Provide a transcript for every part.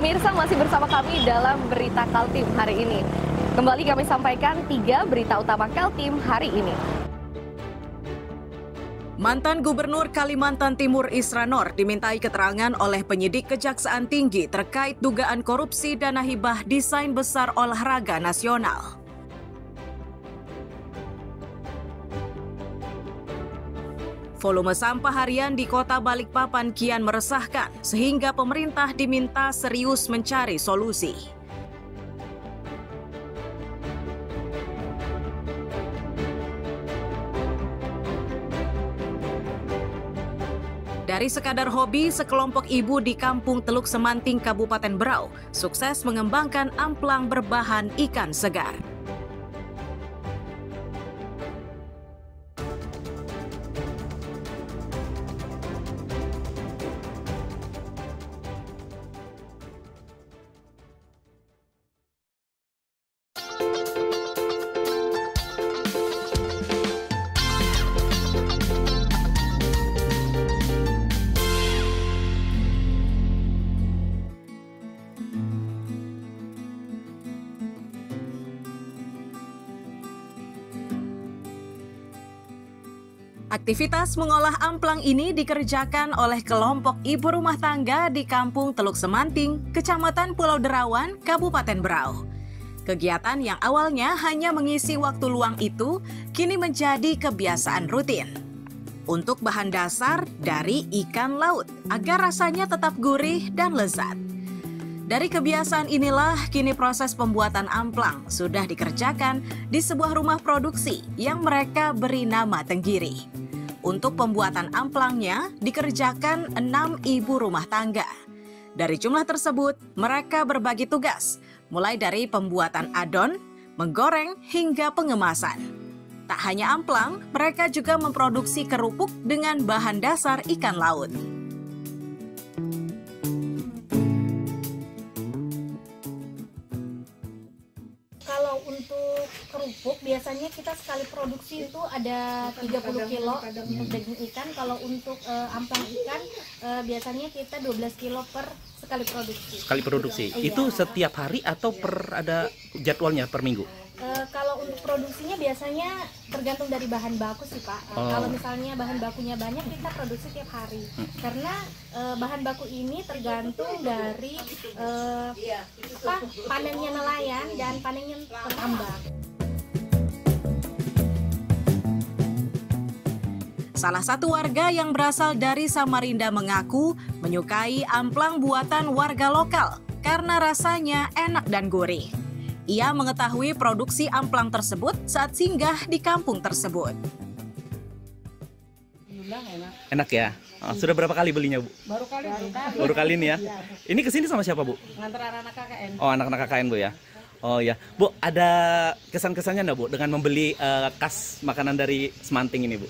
Pemirsa masih bersama kami dalam Berita Kaltim hari ini. Kembali kami sampaikan 3 berita utama Kaltim hari ini. Mantan Gubernur Kalimantan Timur Isra Noor dimintai keterangan oleh penyidik Kejaksaan Tinggi terkait dugaan korupsi dana hibah desain besar olahraga nasional. Volume sampah harian di Kota Balikpapan kian meresahkan, sehingga pemerintah diminta serius mencari solusi. Dari sekadar hobi, sekelompok ibu di Kampung Teluk Semanting, Kabupaten Berau, sukses mengembangkan amplang berbahan ikan segar. Aktivitas mengolah amplang ini dikerjakan oleh kelompok ibu rumah tangga di Kampung Teluk Semanting, Kecamatan Pulau Derawan, Kabupaten Berau. Kegiatan yang awalnya hanya mengisi waktu luang itu, kini menjadi kebiasaan rutin. Untuk bahan dasar dari ikan laut, agar rasanya tetap gurih dan lezat. Dari kebiasaan inilah, kini proses pembuatan amplang sudah dikerjakan di sebuah rumah produksi yang mereka beri nama Tenggiri. Untuk pembuatan amplangnya dikerjakan 6 ibu rumah tangga. Dari jumlah tersebut, mereka berbagi tugas, mulai dari pembuatan adon, menggoreng, hingga pengemasan. Tak hanya amplang, mereka juga memproduksi kerupuk dengan bahan dasar ikan laut. Kalau untuk kerupuk biasanya kita sekali produksi itu ada 30 kilo untuk daging ikan. Kalau untuk amplang ikan biasanya kita 12 kilo per sekali produksi. Sekali produksi. Itu setiap hari atau ada jadwalnya per minggu? Kalau untuk produksinya biasanya tergantung dari bahan baku sih Pak. Kalau misalnya bahan bakunya banyak kita produksi tiap hari. Karena bahan baku ini tergantung dari panennya nelayan dan panennya petambak. Salah satu warga yang berasal dari Samarinda mengaku menyukai amplang buatan warga lokal karena rasanya enak dan gurih. Ia mengetahui produksi amplang tersebut saat singgah di kampung tersebut. Enak ya? Sudah berapa kali belinya, Bu? Baru kali ini ya? Ini kesini sama siapa, Bu? Ngantar anak KKN. Oh, anak-anak KKN, Bu ya? Oh ya. Bu, ada kesan-kesannya enggak, Bu, dengan membeli khas makanan dari Semanting ini, Bu?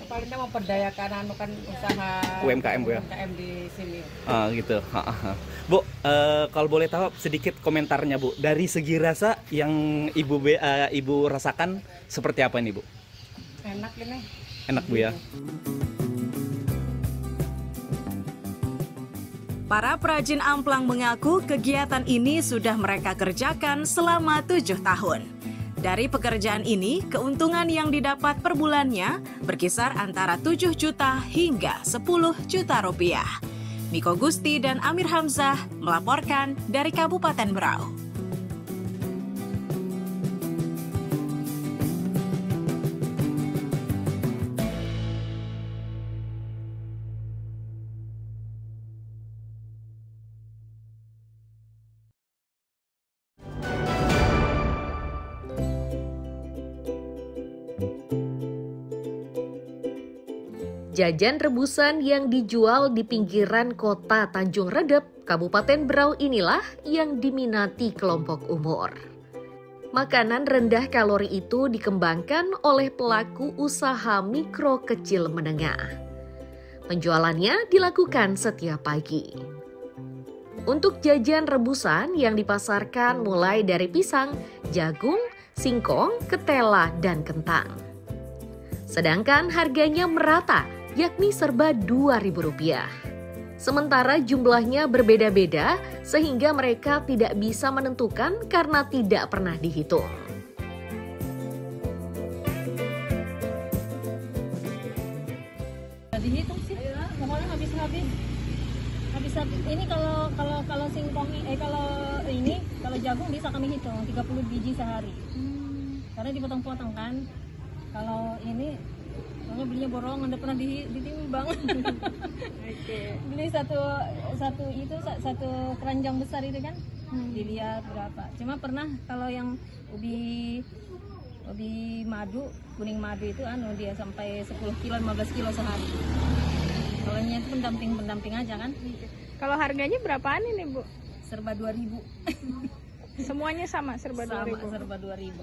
Paling memperdayakan usaha UMKM, Bu ya? UMKM di sini. Gitu. Bu, kalau boleh tahu sedikit komentarnya, Bu. Dari segi rasa yang Ibu rasakan seperti apa ini, Bu? Enak ini. Enak, Bu ya? Para perajin amplang mengaku kegiatan ini sudah mereka kerjakan selama 7 tahun. Dari pekerjaan ini, keuntungan yang didapat per bulannya berkisar antara 7 juta hingga 10 juta rupiah. Miko Gusti dan Amir Hamzah melaporkan dari Kabupaten Berau. Jajan rebusan yang dijual di pinggiran kota Tanjung Redep, Kabupaten Berau inilah yang diminati kelompok umur. Makanan rendah kalori itu dikembangkan oleh pelaku usaha mikro kecil menengah. Penjualannya dilakukan setiap pagi. Untuk jajan rebusan yang dipasarkan mulai dari pisang, jagung, singkong, ketela, dan kentang. Sedangkan harganya merata, yakni serba Rp2.000. Sementara jumlahnya berbeda-beda sehingga mereka tidak bisa menentukan karena tidak pernah dihitung. Dihitung sih, pokoknya habis-habis. Ini kalau singkong kalau jagung bisa kami hitung 30 biji sehari. Karena dipotong-potong kan. Kalau ini soalnya belinya borongan, udah pernah ditimbang. Beli satu keranjang besar itu kan, dilihat berapa. Cuma pernah kalau yang ubi madu, kuning madu itu dia sampai 10 kilo, 15 kilo sehari. Kalau ini itu pendamping aja kan. Kalau harganya berapaan ini, Bu? Serba 2.000. Semuanya sama, serba 2.000. Serba 2.000.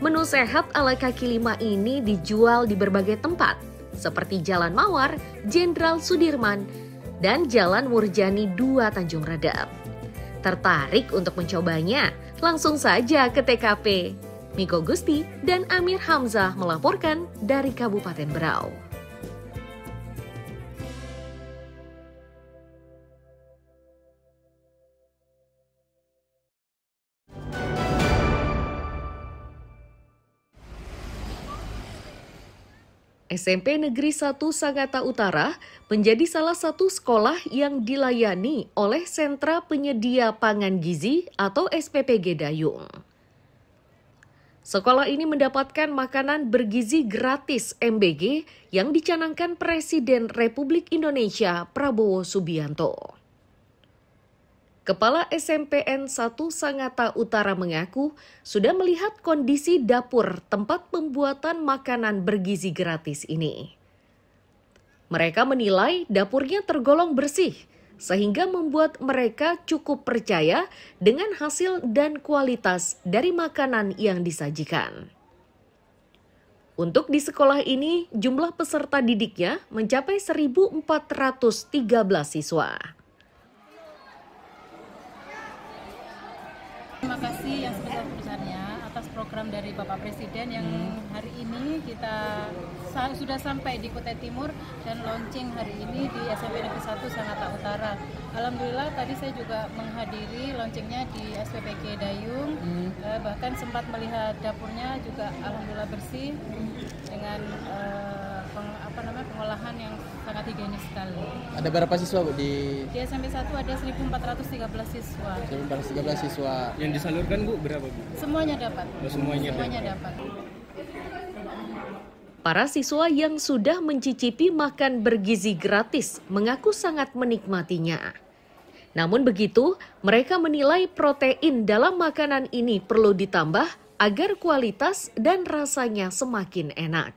Menu sehat ala kaki lima ini dijual di berbagai tempat, seperti Jalan Mawar, Jenderal Sudirman, dan Jalan Murjani 2 Tanjung Redap. Tertarik untuk mencobanya? Langsung saja ke TKP. Miko Gusti dan Amir Hamzah melaporkan dari Kabupaten Berau. SMP Negeri 1 Sangatta Utara menjadi salah satu sekolah yang dilayani oleh Sentra Penyedia Pangan Gizi atau SPPG Dayung. Sekolah ini mendapatkan makanan bergizi gratis MBG yang dicanangkan Presiden Republik Indonesia Prabowo Subianto. Kepala SMPN 1 Sangatta Utara mengaku sudah melihat kondisi dapur tempat pembuatan makanan bergizi gratis ini. Mereka menilai dapurnya tergolong bersih, sehingga membuat mereka cukup percaya dengan hasil dan kualitas dari makanan yang disajikan. Untuk di sekolah ini, jumlah peserta didiknya mencapai 1.413 siswa. Terima kasih yang sebesar-besarnya atas program dari Bapak Presiden yang hari ini kita sudah sampai di Kutai Timur dan launching hari ini di SMP Negeri 1 Sangatta Utara. Alhamdulillah tadi saya juga menghadiri launchingnya di SPPG Dayung, bahkan sempat melihat dapurnya juga alhamdulillah bersih dengan pengolahan yang sangat higienis sekali. Ada berapa siswa, Bu, di SMP 1 ada 1.413 siswa. 1.413 siswa. Yang disalurkan, Bu, berapa, Bu? Semuanya dapat. Semuanya dapat. Para siswa yang sudah mencicipi makan bergizi gratis mengaku sangat menikmatinya. Namun begitu, mereka menilai protein dalam makanan ini perlu ditambah agar kualitas dan rasanya semakin enak.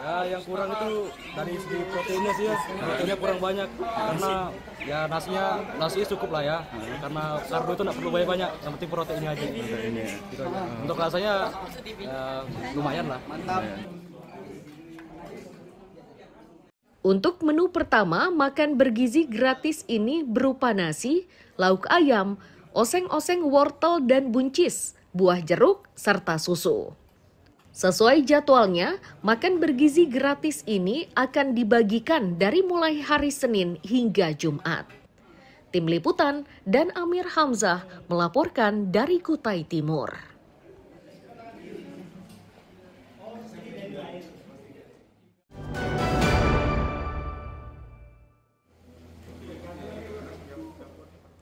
Ya, yang kurang itu dari segi proteinnya sih ya, proteinnya kurang banyak karena ya nasinya cukup lah ya, karena karbo itu nggak perlu banyak, yang penting proteinnya aja. Gitu aja. Untuk rasanya lumayan lah. Untuk menu pertama, makan bergizi gratis ini berupa nasi, lauk ayam, oseng-oseng wortel dan buncis, buah jeruk, serta susu. Sesuai jadwalnya, makan bergizi gratis ini akan dibagikan dari mulai hari Senin hingga Jumat. Tim Liputan dan Amir Hamzah melaporkan dari Kutai Timur.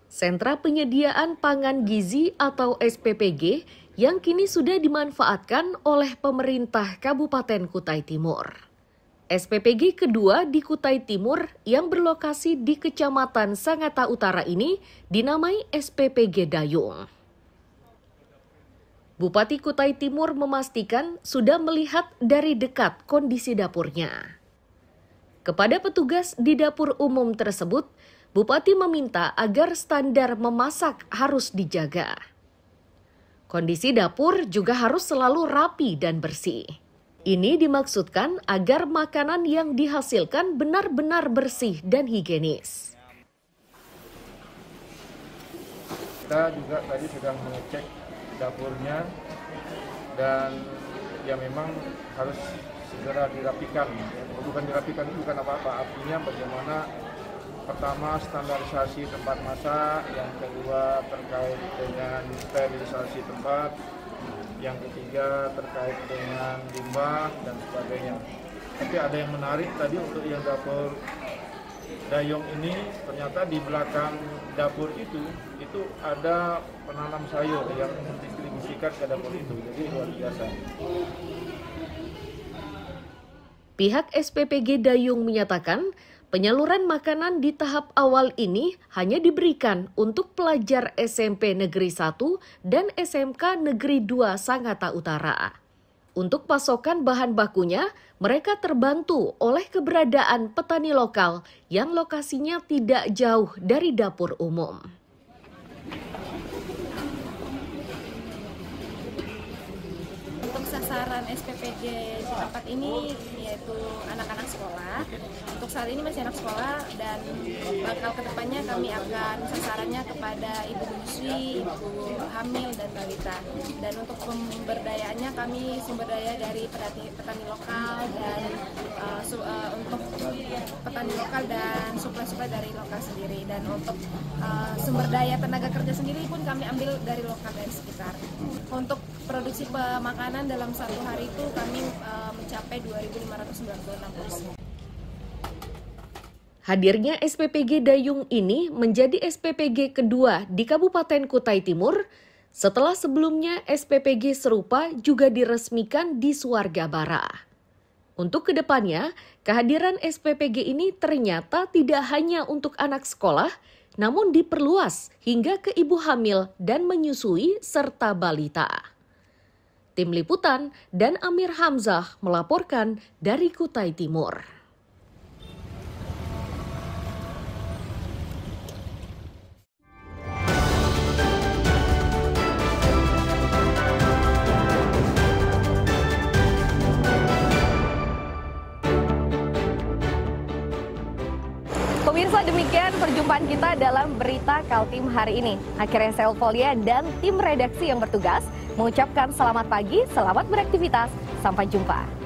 Sentra Penyediaan Pangan Gizi atau SPPG yang kini sudah dimanfaatkan oleh pemerintah Kabupaten Kutai Timur. SPPG kedua di Kutai Timur yang berlokasi di Kecamatan Sangatta Utara ini dinamai SPPG Dayung. Bupati Kutai Timur memastikan sudah melihat dari dekat kondisi dapurnya. Kepada petugas di dapur umum tersebut, Bupati meminta agar standar memasak harus dijaga. Kondisi dapur juga harus selalu rapi dan bersih. Ini dimaksudkan agar makanan yang dihasilkan benar-benar bersih dan higienis. Kita juga tadi sudah mengecek dapurnya dan ya memang harus segera dirapikan. Bukan dirapikan itu bukan apa-apa, artinya bagaimana pertama standarisasi tempat masak, yang kedua terkait dengan sterilisasi tempat, yang ketiga terkait dengan limbah dan sebagainya. Tapi ada yang menarik tadi untuk yang dapur Dayung ini, ternyata di belakang dapur itu ada penanam sayur yang mendistribusikan ke dapur itu, jadi luar biasa. Pihak SPPG Dayung menyatakan penyaluran makanan di tahap awal ini hanya diberikan untuk pelajar SMP Negeri 1 dan SMK Negeri 2 Sangatta Utara. Untuk pasokan bahan bakunya, mereka terbantu oleh keberadaan petani lokal yang lokasinya tidak jauh dari dapur umum. Untuk sasaran SPPG di tempat ini yaitu anak-anak sekolah. Untuk saat ini masih anak sekolah dan bakal kedepannya kami akan sasarannya kepada ibu menyusui, ibu hamil dan balita. Dan untuk pemberdayaannya kami sumber daya dari petani lokal dan untuk petani lokal dan suplai-suplai dari lokal sendiri. Dan untuk sumber daya tenaga kerja sendiri pun kami ambil dari lokal dari sekitar. Untuk produksi makanan dalam satu hari itu kami mencapai 2.596 porsi. Hadirnya SPPG Dayung ini menjadi SPPG kedua di Kabupaten Kutai Timur setelah sebelumnya SPPG serupa juga diresmikan di Suargabara. Untuk kedepannya, kehadiran SPPG ini ternyata tidak hanya untuk anak sekolah, namun diperluas hingga ke ibu hamil dan menyusui serta balita. Tim Liputan dan Amir Hamzah melaporkan dari Kutai Timur. Pemirsa, demikian perjumpaan kita dalam berita Kaltim hari ini. Akhirnya saya Elvolia dan tim redaksi yang bertugas mengucapkan selamat pagi, selamat beraktivitas, sampai jumpa.